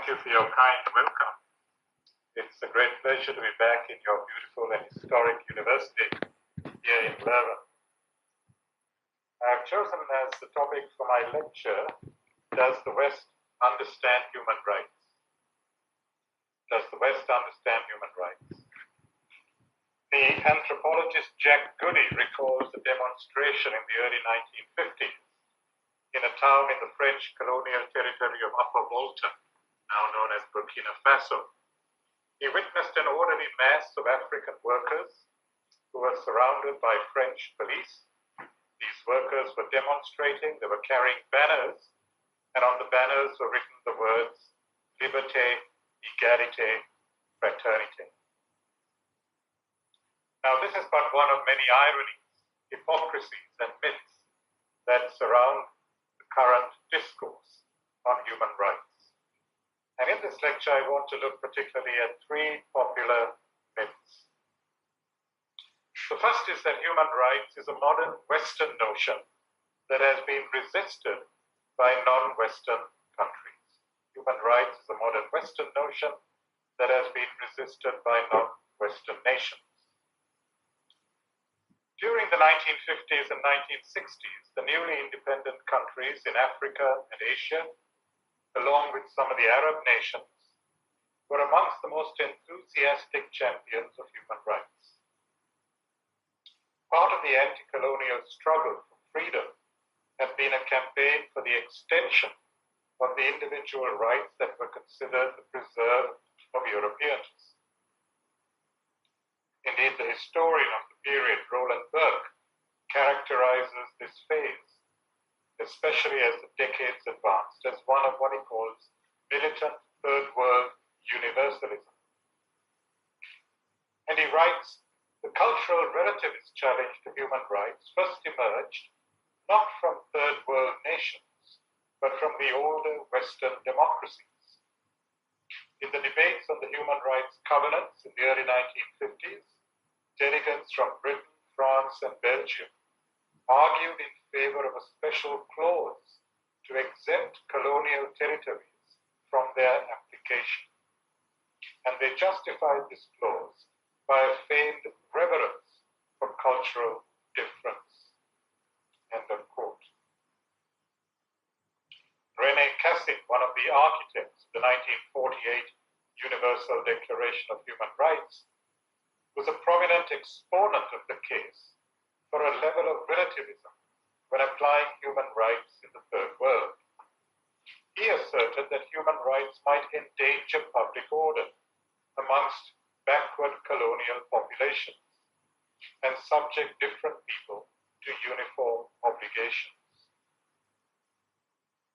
you for your kind welcome. It's a great pleasure to be back in your beautiful and historic university here in Leuven. I've chosen as the topic for my lecture, Does the West Understand Human Rights? Does the West understand human rights? The anthropologist Jack Goody recalls a demonstration in the early 1950s in a town in the French colonial territory of Upper Volta, now known as Burkina Faso. He witnessed an orderly mass of African workers who were surrounded by French police. These workers were demonstrating, they were carrying banners, and on the banners were written the words, Liberté, Égalité, Fraternité. Now this is but one of many ironies, hypocrisies, and myths that surround the current discourse on human rights. And in this lecture, I want to look particularly at three popular myths. The first is that human rights is a modern Western notion that has been resisted by non-Western countries. Human rights is a modern Western notion that has been resisted by non-Western nations. During the 1950s and 1960s, the newly independent countries in Africa and Asia, along with some of the Arab nations, were amongst the most enthusiastic champions of human rights. Part of the anti-colonial struggle for freedom had been a campaign for the extension of the individual rights that were considered the preserve of Europeans. Indeed, the historian of the period, Roland Burke, characterizes this phase, especially as the decades advanced, as one of what he calls militant third world universalism. And he writes, the cultural relativist challenge to human rights first emerged not from third world nations, but from the older Western democracies. In the debates on the human rights covenants in the early 1950s, delegates from Britain, France, and Belgium argued in favor of a special clause to exempt colonial territories from their application. And they justified this clause by a feigned reverence for cultural difference. End of quote. René Cassin, one of the architects of the 1948 Universal Declaration of Human Rights, was a prominent exponent of the case for a level of relativism when applying human rights in the Third World. He asserted that human rights might endanger public order amongst backward colonial populations and subject different people to uniform obligations.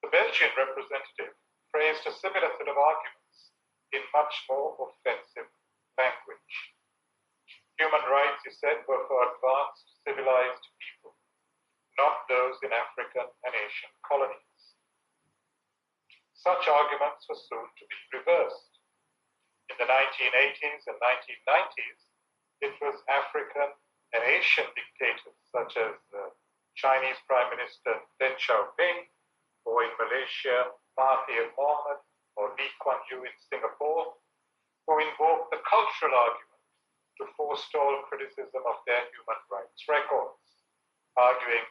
The Belgian representative phrased a similar set of arguments in much more offensive language. Human rights, he said, were for advanced civilized people, not those in African and Asian colonies. Such arguments were soon to be reversed. In the 1980s and 1990s, it was African and Asian dictators such as Chinese Prime Minister Deng Xiaoping, or in Malaysia, Mahathir Mohamad, or Lee Kuan Yew in Singapore, who invoked the cultural argument to forestall criticism of their human rights records, arguing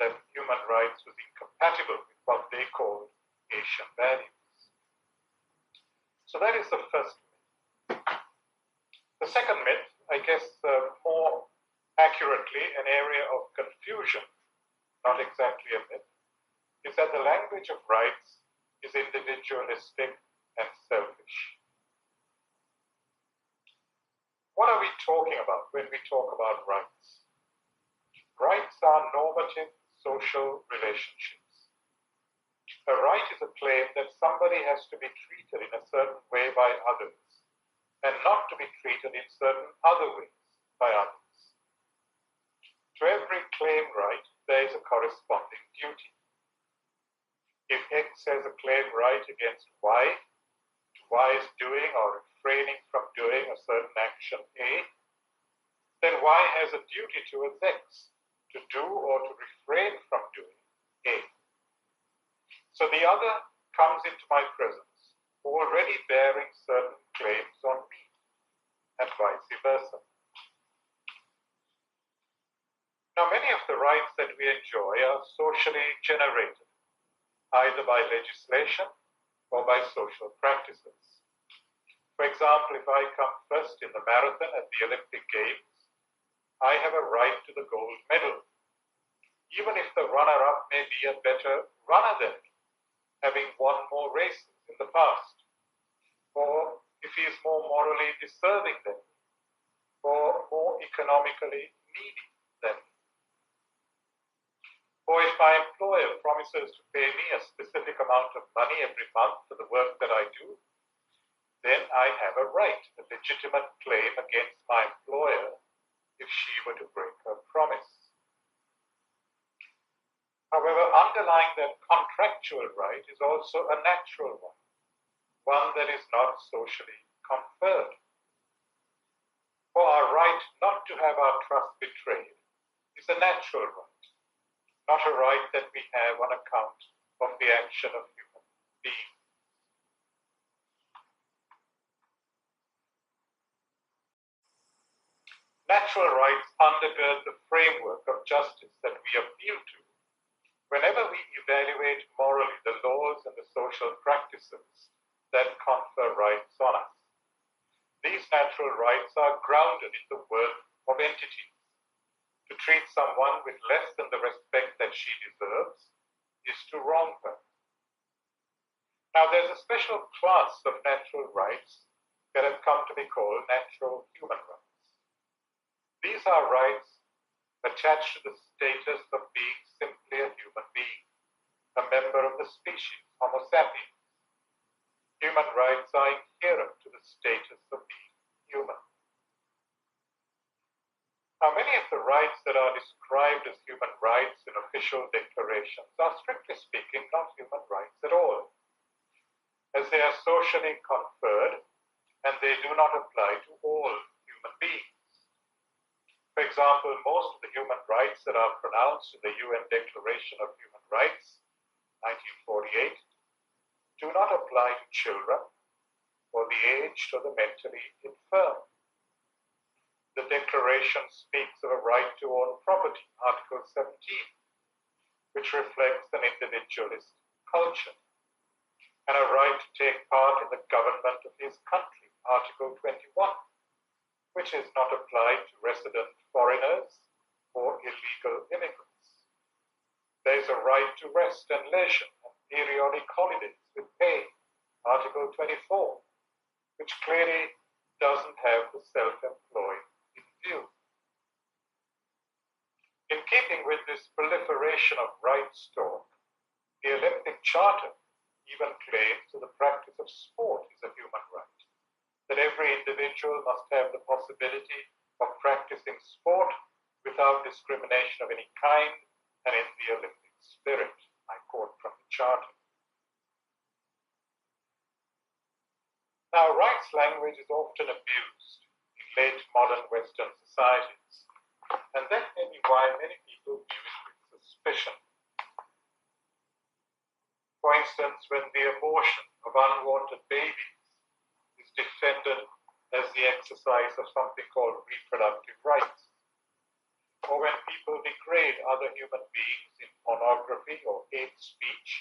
that human rights was incompatible with what they called Asian values. So that is the first myth. The second myth, I guess more accurately an area of confusion, not exactly a myth, is that the language of rights is individualistic and selfish. What are we talking about when we talk about rights? Rights are normative social relationships. A right is a claim that somebody has to be treated in a certain way by others and not to be treated in certain other ways by others. To every claim right, there is a corresponding duty. If X has a claim right against Y, to Y's doing or refraining from doing a certain action A, then Y has a duty towards X to do or to refrain from doing A. So the other comes into my presence already bearing certain claims on me, and vice versa. Now, many of the rights that we enjoy are socially generated, either by legislation or by social practices. For example, if I come first in the marathon at the Olympic Games, I have a right to the gold medal, even if the runner-up may be a better runner than me, having won more races in the past, or if he is more morally deserving than me, or more economically needy than me. Or if my employer promises to pay me a specific amount of money every month for the work that I do, then I have a right, a legitimate claim against my employer if she were to break her promise. However, underlying that contractual right is also a natural one that is not socially conferred. For our right not to have our trust betrayed is a natural right, not a right that we have on account of the action of human beings. Natural rights undergird the framework of justice that we appeal to whenever we evaluate morally the laws and the social practices that confer rights on us. These natural rights are grounded in the worth of entities. To treat someone with less than the respect that she deserves is to wrong her. Now, there's a special class of natural rights that have come to be called natural human rights. These are rights attached to the status of being simply a human being, a member of the species, Homo sapiens. Human rights are inherent to the status of being human. Now, many of the rights that are described as human rights in official declarations are, strictly speaking, not human rights at all, as they are socially conferred and they do not apply to all human beings. For example, most of the human rights that are pronounced in the UN Declaration of Human Rights, 1948, do not apply to children or the aged or the mentally infirm. The Declaration speaks of a right to own property, Article 17, which reflects an individualist culture, and a right to take part in the government of his country, Article 21, which is not applied to resident foreigners or illegal immigrants. There is a right to rest and leisure and periodic holidays with pay, Article 24, which clearly doesn't have the self-employed in view. In keeping with this proliferation of rights talk, the Olympic Charter even claims that the practice of sport is a human right, that every individual must have the possibility of practicing sport without discrimination of any kind and in the Olympic spirit. I quote from the Charter. Now, rights language is often abused in late modern Western societies, and that may be why many people view it with suspicion. For instance, when the abortion of unwanted babies is defended as the exercise of something called reproductive rights, or when people degrade other human beings in pornography or hate speech,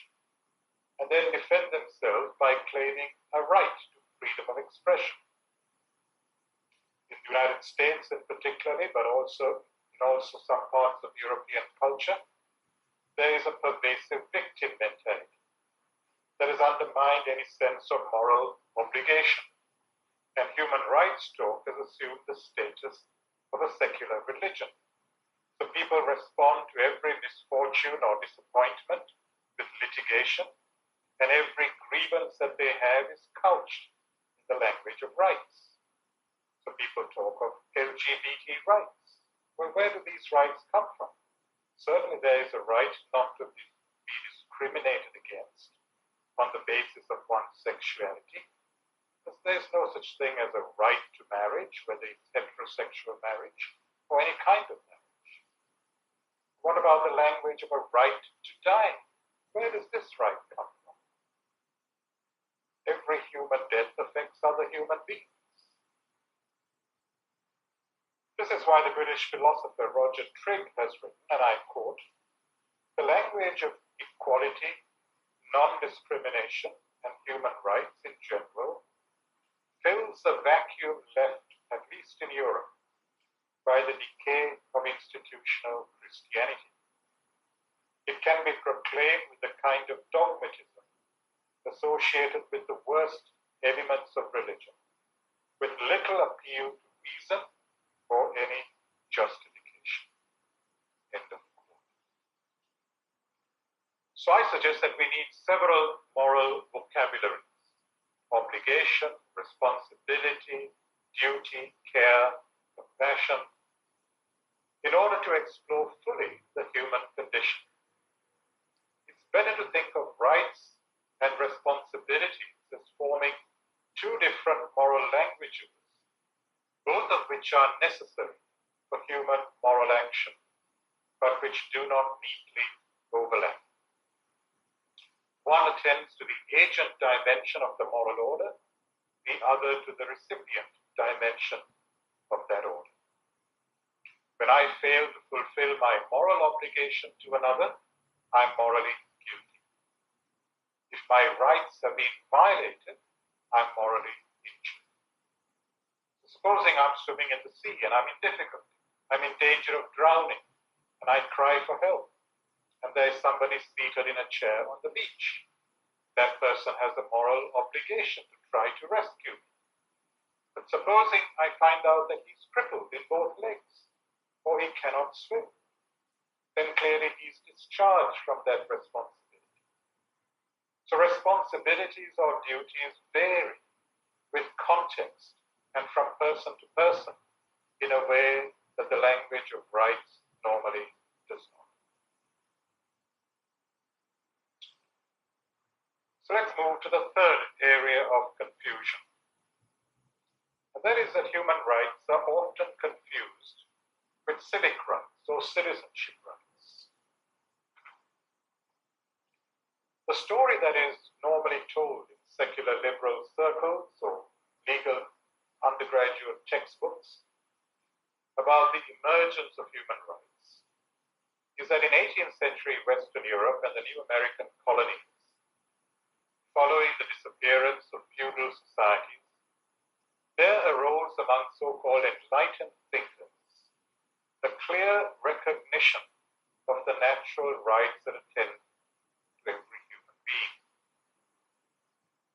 and then defend themselves by claiming a right to freedom of expression. In the United States in particularly, but also some parts of European culture, there is a pervasive victim mentality that has undermined any sense of moral obligation, and human rights talk has assumed the status of a secular religion. So people respond to every misfortune or disappointment with litigation, and every grievance that they have is couched in the language of rights. So people talk of LGBT rights. Well, where do these rights come from? Certainly there is a right not to be discriminated against on the basis of one's sexuality, because there's no such thing as a right to marriage, whether it's heterosexual marriage or any kind of marriage. What about the language of a right to die? Where does this right come from? every human death affects other human beings. This is why the British philosopher Roger Trigg has written, and I quote, "The language of equality, non-discrimination, and human rights in general fills the vacuum left, at least in Europe, by the decay of institutional Christianity. It can be proclaimed with the kind of dogmatism associated with the worst elements of religion, with little appeal to reason or any justification." End of quote. So I suggest that we need several moral vocabularies: obligation, responsibility, duty, care, compassion, in order to explore fully the human condition. It's better to think of rights and responsibilities as forming two different moral languages, both of which are necessary for human moral action, but which do not neatly overlap. One attends to the agent dimension of the moral order, the other to the recipient dimension of that order. When I fail to fulfill my moral obligation to another, I'm morally guilty. If my rights have been violated, I'm morally injured. Supposing I'm swimming in the sea and I'm in difficulty, I'm in danger of drowning, and I cry for help, and there's somebody seated in a chair on the beach. That person has a moral obligation to try to rescue me. But supposing I find out that he's crippled in both legs, or he cannot swim, then clearly he's discharged from that responsibility. So responsibilities or duties vary with context and from person to person in a way that the language of rights normally does not. So let's move to the third area of confusion. And that is that human rights are often confused with civic rights or citizenship rights. The story that is normally told in secular liberal circles or legal undergraduate textbooks about the emergence of human rights is that in 18th century Western Europe and the new American colonies, following the disappearance of feudal societies, there arose among so-called enlightened thinkers a clear recognition of the natural rights that attend to every human being.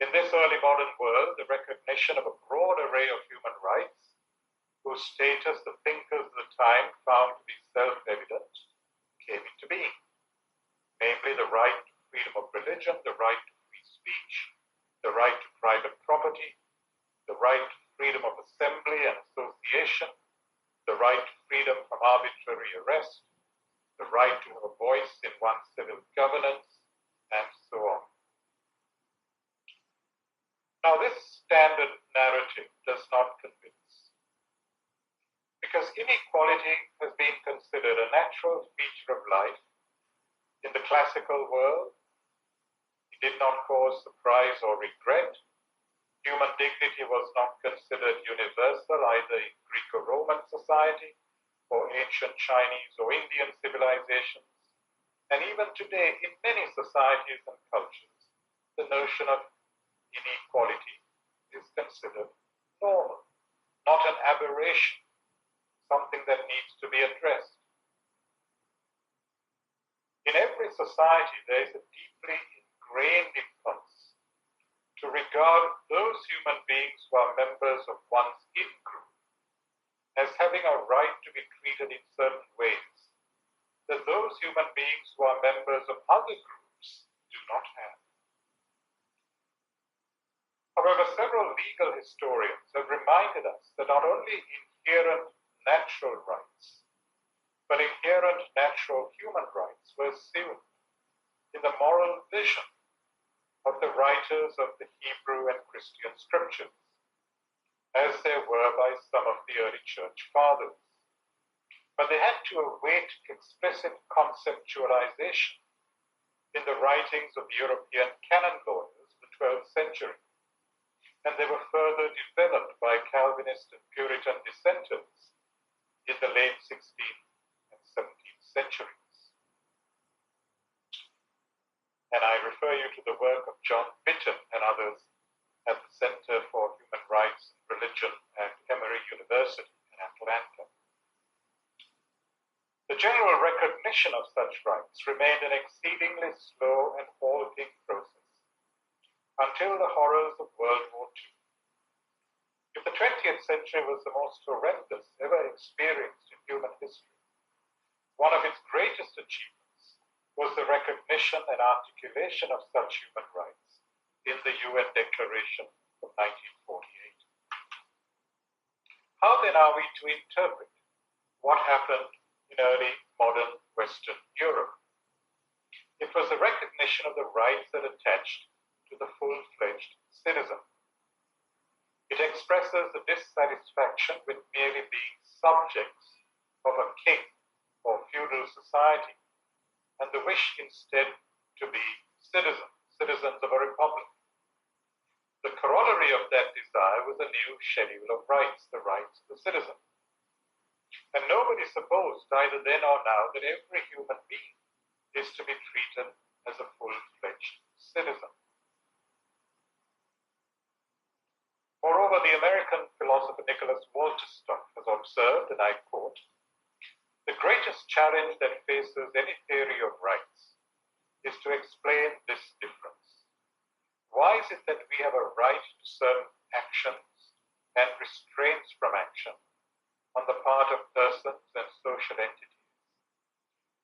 In this early modern world, the recognition of a broad array of human rights, whose status the thinkers of the time found to be self-evident, came into being, namely the right to freedom of religion, the right to free speech, the right to private property, the right to freedom of assembly and association, the right to freedom from arbitrary arrest, the right to have a voice in one's civil governance, and so on. Now, this standard narrative does not convince, because inequality has been considered a natural feature of life in the classical world. It did not cause surprise or regret. Human dignity was not considered universal either in Greco-Roman society or ancient Chinese or Indian civilizations. And even today, in many societies and cultures, the notion of inequality is considered normal, not an aberration, something that needs to be addressed. In every society, there is a deeply ingrained impulse to regard those human beings who are members of one's in-group as having a right to be treated in certain ways that those human beings who are members of other groups do not have. However, several legal historians have reminded us that not only inherent natural rights, but inherent natural human rights were assumed in the moral vision of the writers of the Hebrew and Christian scriptures, as there were by some of the early church fathers. But they had to await explicit conceptualization in the writings of European canon lawyers of the 12th century, and they were further developed by Calvinist and Puritan dissenters in the late 16th and 17th centuries. And I refer you to the work of John Bitton and others at the Center for Human Rights and Religion at Emory University in Atlanta. The general recognition of such rights remained an exceedingly slow and halting process until the horrors of World War II. If the 20th century was the most horrendous ever experienced in human history, one of its greatest achievements was the recognition and articulation of such human rights in the UN Declaration of 1948. How then are we to interpret what happened in early modern Western Europe? It was the recognition of the rights that attached to the full-fledged citizen. It expresses the dissatisfaction with merely being subjects of a king or feudal society, and the wish instead to be citizens of a republic. The corollary of that desire was a new schedule of rights, the rights of the citizen. And nobody supposed, either then or now, that every human being is to be treated as a full-fledged citizen. Moreover, the American philosopher Nicholas Walterstock has observed, and I quote, "The greatest challenge that faces any theory of rights is to explain this difference. Why is it that we have a right to certain actions and restraints from action on the part of persons and social entities,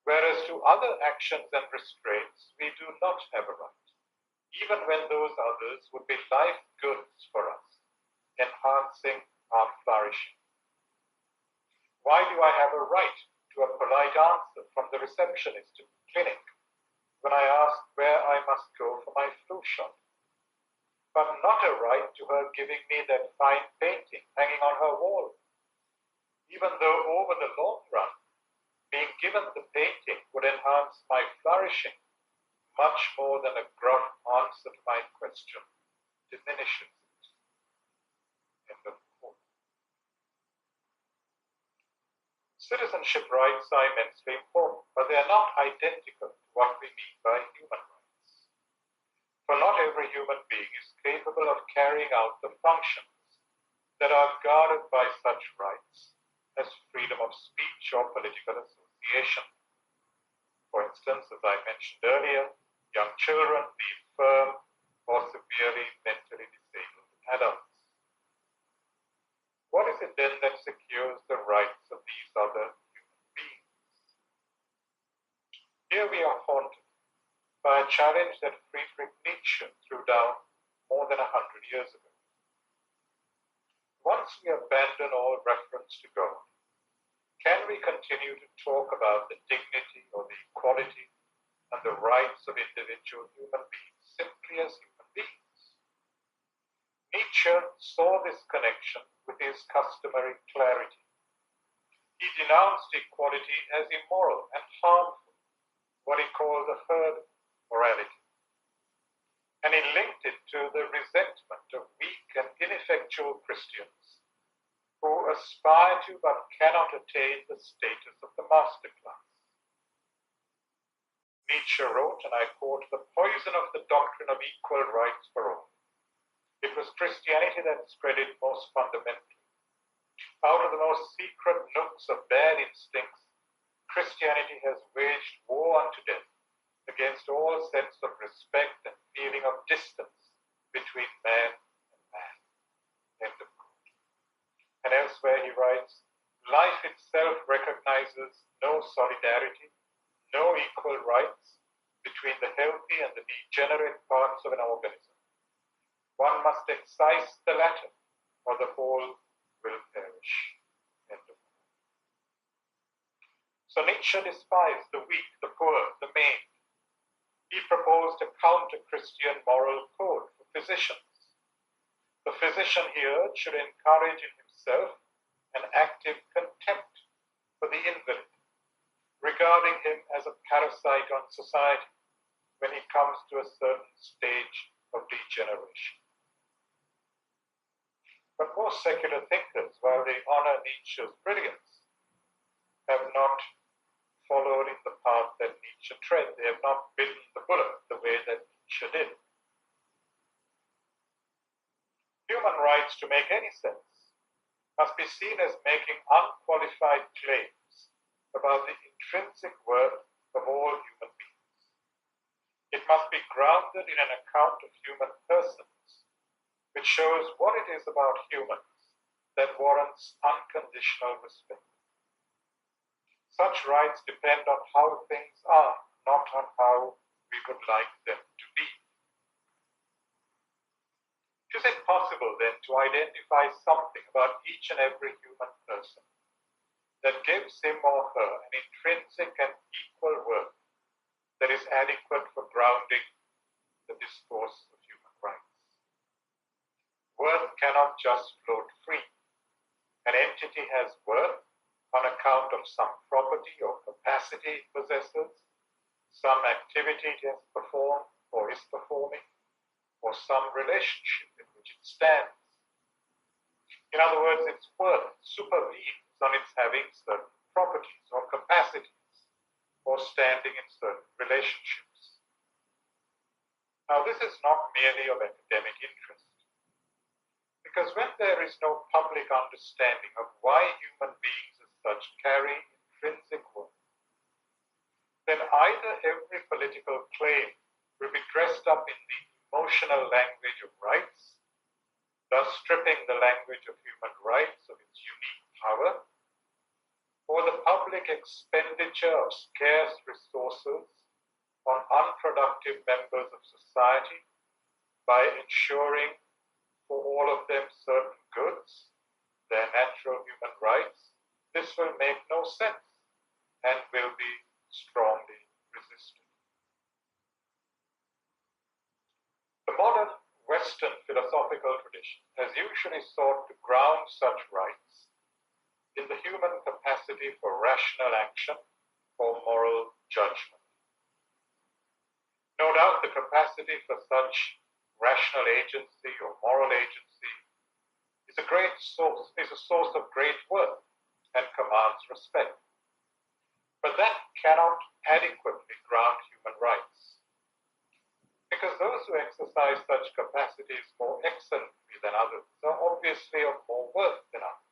whereas to other actions and restraints we do not have a right, even when those others would be life goods for us, enhancing our flourishing? Why do I have a right to a polite answer from the receptionist at the clinic when I ask where I must go for my flu shot, but not a right to her giving me that fine painting hanging on her wall, even though over the long run, being given the painting would enhance my flourishing much more than a gruff answer to my question diminishes it." End of quote. Citizenship rights are immensely important, but they are not identical to what we mean by human rights. For not every human being is capable of carrying out the functions that are guarded by such rights as freedom of speech or political association. For instance, as I mentioned earlier, young children, the infirm, or severely mentally disabled adults. What is it then that secures the rights of these other human beings? Here we are haunted by a challenge that Friedrich Nietzsche threw down more than 100 years ago. Once we abandon all reference to God, can we continue to talk about the dignity or the equality and the rights of individual human beings simply as human beings? Nietzsche saw this connection with his customary clarity. He denounced equality as immoral and harmful, what he called a herd morality. And he linked it to the resentment of weak and ineffectual Christians who aspire to but cannot attain the status of the master class. Nietzsche wrote, and I quote, "The poison of the doctrine of equal rights for all. It was Christianity that spread it most fundamentally. Out of the most secret nooks of bad instincts, Christianity has waged war unto death against all sense of respect and feeling of distance between man and man." End of quote. And elsewhere he writes, "Life itself recognizes no solidarity, no equal rights between the healthy and the degenerate parts of an organism. One must excise the latter, or the whole will perish." End of quote. So Nietzsche despised the weak, the poor, the maimed. He proposed a counter-Christian moral code for physicians. The physician here should encourage in himself an active contempt for the invalid, regarding him as a parasite on society when he comes to a certain stage of degeneration. But most secular thinkers, while they honor Nietzsche's brilliance, have not followed in the path that Nietzsche tread. They have not bitten the bullet the way that Nietzsche did. Human rights, to make any sense, must be seen as making unqualified claims about the intrinsic worth of all human beings. It must be grounded in an account of human persons, which shows what it is about humans that warrants unconditional respect. Such rights depend on how things are, not on how we would like them to be. Is it possible then to identify something about each and every human person that gives him or her an intrinsic and equal worth that is adequate for grounding the discourse of human rights? Worth cannot just float free. An entity has worth on account of some property or capacity it possesses, some activity it has performed or is performing, or some relationship in which it stands. In other words, its worth supervenes on its having certain properties or capacities, or standing in certain relationships. Now, this is not merely of academic interest, because when there is no public understanding of why human beings as such carry intrinsic worth, then either every political claim will be dressed up in the emotional language of rights, thus stripping the language of human rights of its unique power, or the public expenditure of scarce resources on unproductive members of society by ensuring for all of them certain goods, their natural human rights. This will make no sense and will be strongly resisted. The modern Western philosophical tradition has usually sought to ground such rights in the human capacity for rational action or moral judgment. No doubt the capacity for such rational agency or moral agency is a source of great worth and commands respect. But that cannot adequately ground human rights, because those who exercise such capacities more excellently than others are obviously of more worth than others.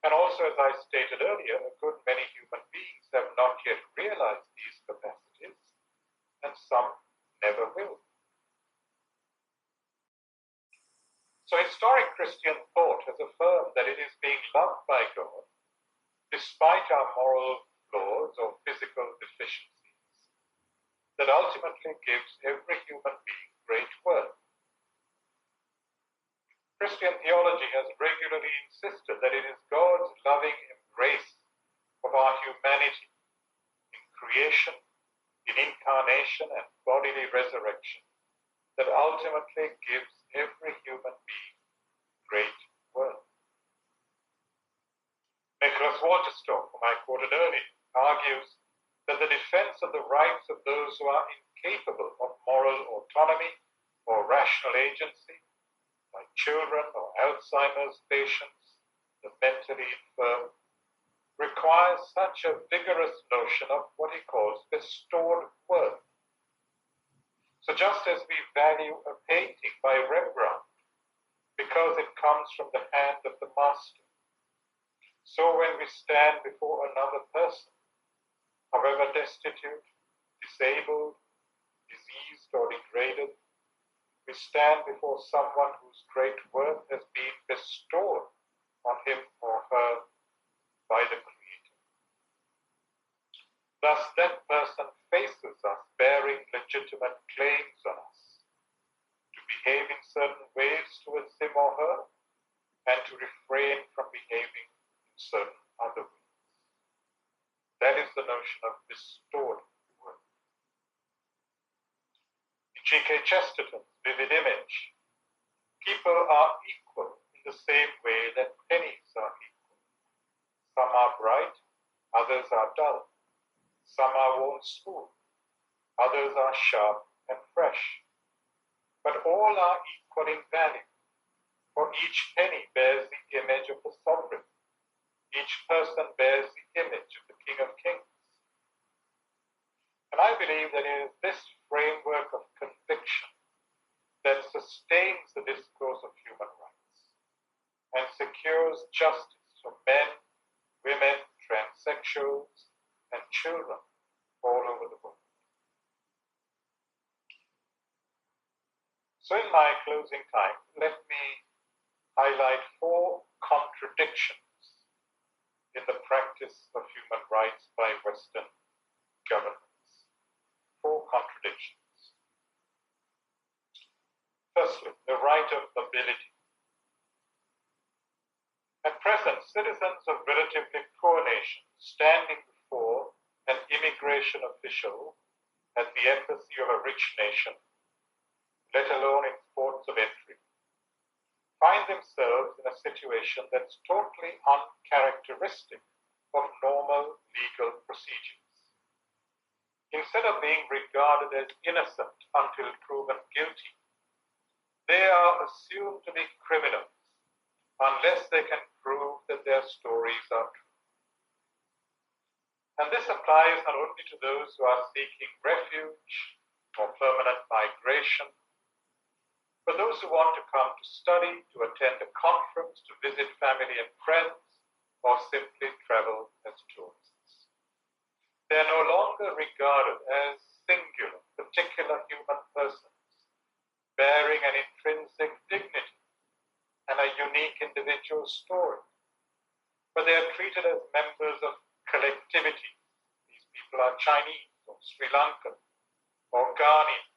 And also, as I stated earlier, a good many human beings have not yet realized these capacities, and some never will. So historic Christian thought has affirmed that it is being loved by God, despite our moral flaws or physical deficiencies, that ultimately gives every human being great worth. Christian theology has regularly insisted that it is God's loving embrace of our humanity in creation, in incarnation, and bodily resurrection that ultimately gives every human being great worth. Nicholas Waterstock, whom I quoted earlier, argues that the defense of the rights of those who are incapable of moral autonomy or rational agency, like children or Alzheimer's patients, the mentally infirm, requires such a vigorous notion of what he calls bestowed worth. So just as we value a painting by Rembrandt because it comes from the hand of the master, so when we stand before another person, however destitute, disabled, diseased, or degraded, we stand before someone whose great worth has been bestowed on him or her by the Creator. Thus, that person faces us bearing legitimate claims on us to behave in certain ways towards him or her and to refrain from behaving in certain other ways. That is the notion of bestowed worth. In G.K. Chesterton's vivid image, people are equal in the same way that pennies are equal. Some are bright, others are dull. Some are worn smooth, others are sharp and fresh. But all are equal in value, For each penny bears the image of the sovereign. Each person bears the image of the King of Kings. And I believe that it is this framework of conviction that sustains the discourse of human rights and secures justice for men, women, transsexuals, and children all over the world. So in my closing time, let me highlight 4 contradictions in the practice of human rights by Western governments. 4 contradictions. Firstly, the right of mobility. At present, citizens of relatively poor nations standing before an immigration official at the embassy of a rich nation, let alone its ports of entry, find themselves in a situation that's totally uncharacteristic of normal legal procedures. Instead of being regarded as innocent until proven guilty, they are assumed to be criminals unless they can prove that their stories are true. And this applies not only to those who are seeking refuge or permanent migration, but those who want to come to study, to attend a conference, to visit family and friends, or simply travel as tourists. They are no longer regarded as singular, particular human persons, bearing an intrinsic dignity and a unique individual story, but they are treated as members of collectivity. These people are Chinese or Sri Lankan or Ghanaian.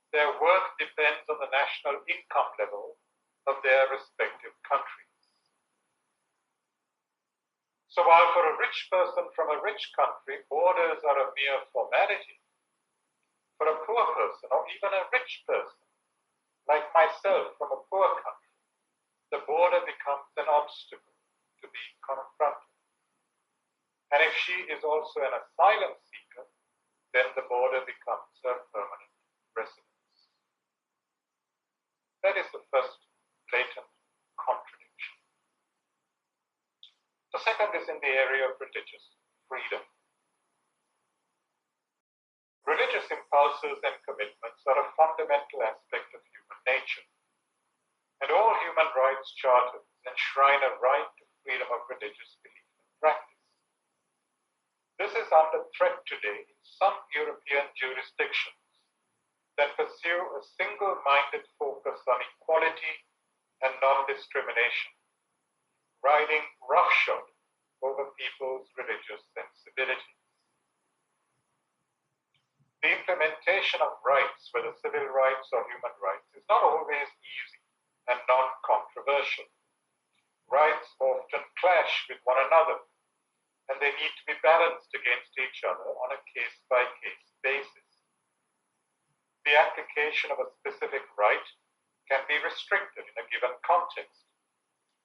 Their worth depends on the national income level of their respective countries. So while for a rich person from a rich country, borders are a mere formality, for a poor person or even a rich person, like myself from a poor country, the border becomes an obstacle to be confronted. And if she is also an asylum seeker, then the border becomes her permanent residence. That is the first blatant contradiction. The second is in the area of religious freedom. Religious impulses and commitments are a fundamental aspect of human nature, and all human rights charters enshrine a right to freedom of religious belief and practice. This is under threat today in some European jurisdictions that pursue a single-minded focus on equality and non-discrimination, riding roughshod over people's religious sensibilities. The implementation of rights, whether civil rights or human rights, is not always easy and non-controversial. Rights often clash with one another, and they need to be balanced against each other on a case-by-case basis. The application of a specific right can be restricted in a given context.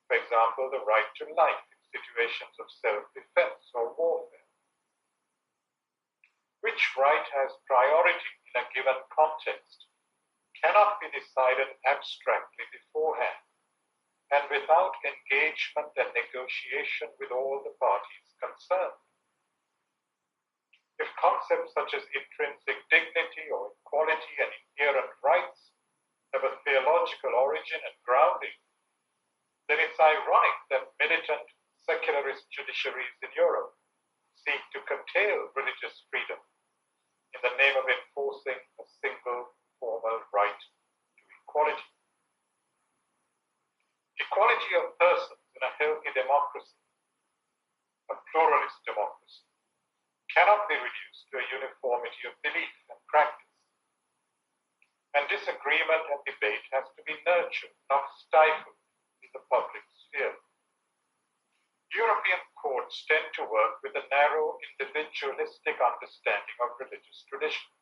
For example, the right to life in situations of self-defense or warfare. Which right has priority in a given context cannot be decided abstractly beforehand and without engagement and negotiation with all the parties concerned. If concepts such as intrinsic dignity or equality and inherent rights have a theological origin and grounding, then it's ironic that militant secularist judiciaries in Europe seek to curtail religious freedom in the name of enforcing a single formal right to equality. Equality of persons in a healthy democracy, a pluralist democracy, cannot be reduced to a uniformity of belief and practice. And disagreement and debate has to be nurtured, not stifled in the public sphere. European courts tend to work with a narrow individualistic understanding of religious traditions.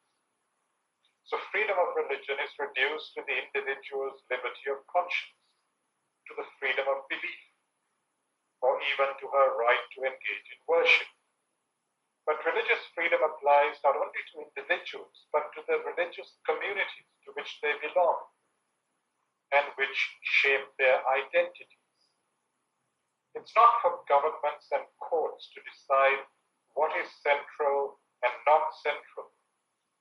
So freedom of religion is reduced to the individual's liberty of conscience, to the freedom of belief, or even to her right to engage in worship. But religious freedom applies not only to individuals, but to the religious communities to which they belong. and which shape their identities. It's not for governments and courts to decide what is central and not central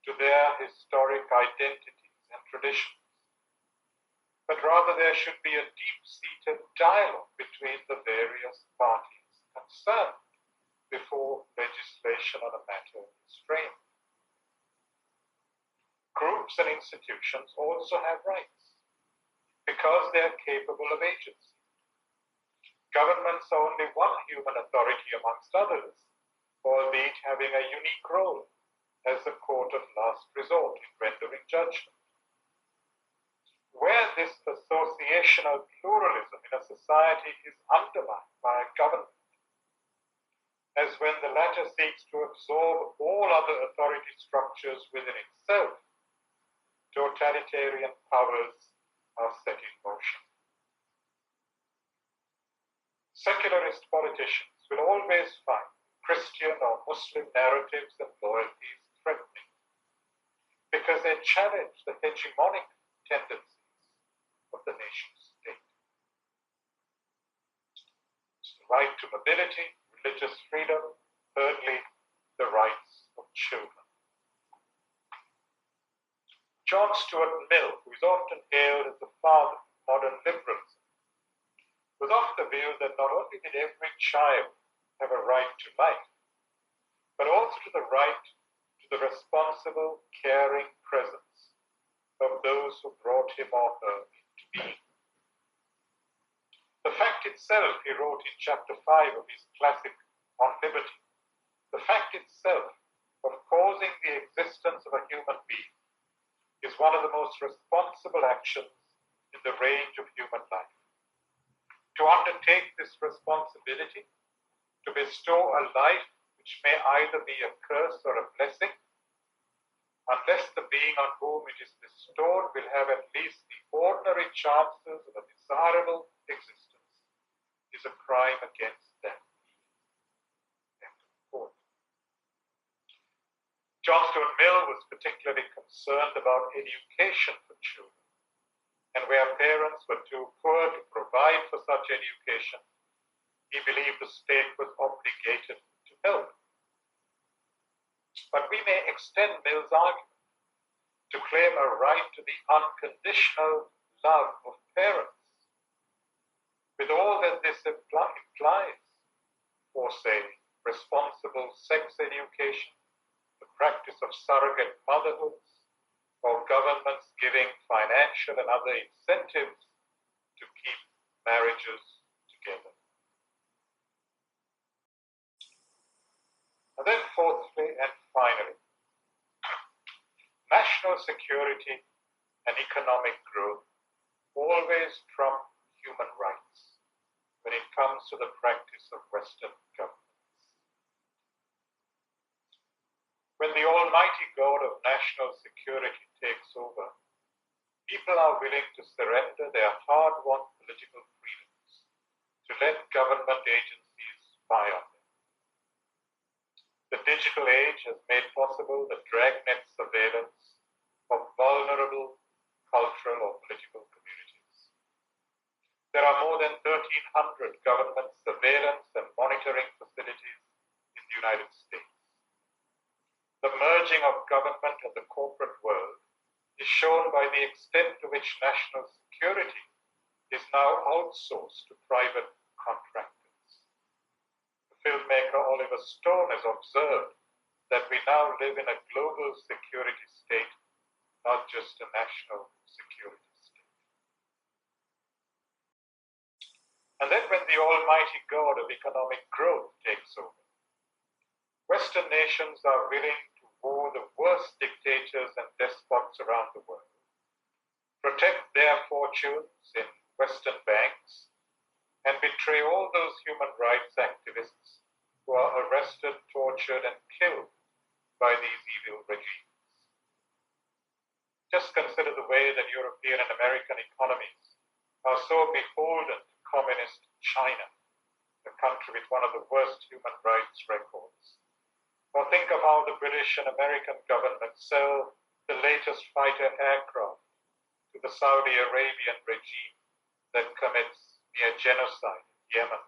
to their historic identities and traditions, but rather there should be a deep-seated dialogue between the various parties concerned before legislation on a matter is framed. Groups and institutions also have rights because they are capable of agency. Governments are only one human authority amongst others, albeit having a unique role as the court of last resort in rendering judgment. Where this associational pluralism in a society is undermined by a government, as when the latter seeks to absorb all other authority structures within itself, totalitarian powers are set in motion. Secularist politicians will always find Christian or Muslim narratives and loyalties threatening because they challenge the hegemonic tendencies of the nation state. It's the right to mobility, religious freedom, thirdly, the rights of children. John Stuart Mill, who is often hailed as the father of modern liberalism, was of the view that not only did every child have a right to life, but also to the right to the responsible, caring presence of those who brought him or her into being. The fact itself, he wrote in chapter 5 of his classic On Liberty, the fact itself of causing the existence of a human being is one of the most responsible actions in the range of human life. To undertake this responsibility, to bestow a life which may either be a curse or a blessing, unless the being on whom it is bestowed will have at least the ordinary chances of a desirable existence, is a crime against that being. End of quote. John Stuart Mill was particularly concerned about education for children, and where parents were too poor to provide for such education, he believed the state was obligated to help. But we may extend Mill's argument to claim a right to the unconditional love of parents, with all that this implies, for say, responsible sex education, the practice of surrogate motherhoods, or governments giving financial and other incentives to keep marriages together. And then fourthly and finally, national security and economic growth always trump human rights when it comes to the practice of Western governments. When the almighty God of national security takes over, people are willing to surrender their hard-won political freedoms to let government agencies spy on them. The digital age has made possible the dragnet surveillance of vulnerable cultural or political communities. There are more than 1,300 government surveillance and monitoring facilities in the United States. The merging of government and the corporate world is shown by the extent to which national security is now outsourced to private contractors. The filmmaker Oliver Stone has observed that we now live in a global security state, not just a national security state. And then when the almighty God of economic growth takes over, Western nations are willing to woo the worst dictators and despots around the world, protect their fortunes in Western banks, and betray all those human rights activists who are arrested, tortured, and killed by these evil regimes. Just consider the way that European and American economies are so beholden to communist China, a country with one of the worst human rights records. Or think of how the British and American governments sell the latest fighter aircraft to the Saudi Arabian regime that commits near genocide in Yemen.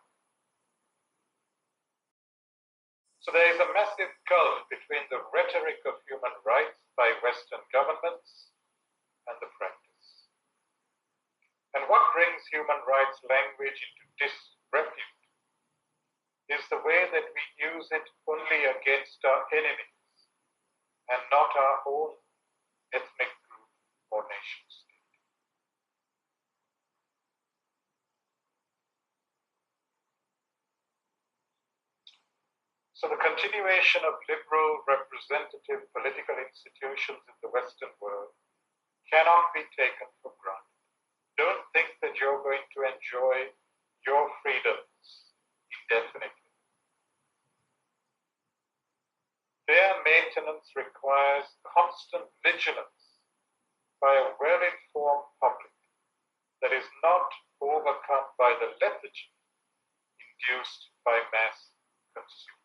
So there is a massive gulf between the rhetoric of human rights by Western governments and the practice. And what brings human rights language into disrepute is the way that we use it only against our enemies and not our own ethnic group or nation state. So the continuation of liberal representative political institutions in the Western world cannot be taken for granted. Don't think that you're going to enjoy your freedoms indefinitely. Their maintenance requires constant vigilance by a well-informed public that is not overcome by the lethargy induced by mass consumption.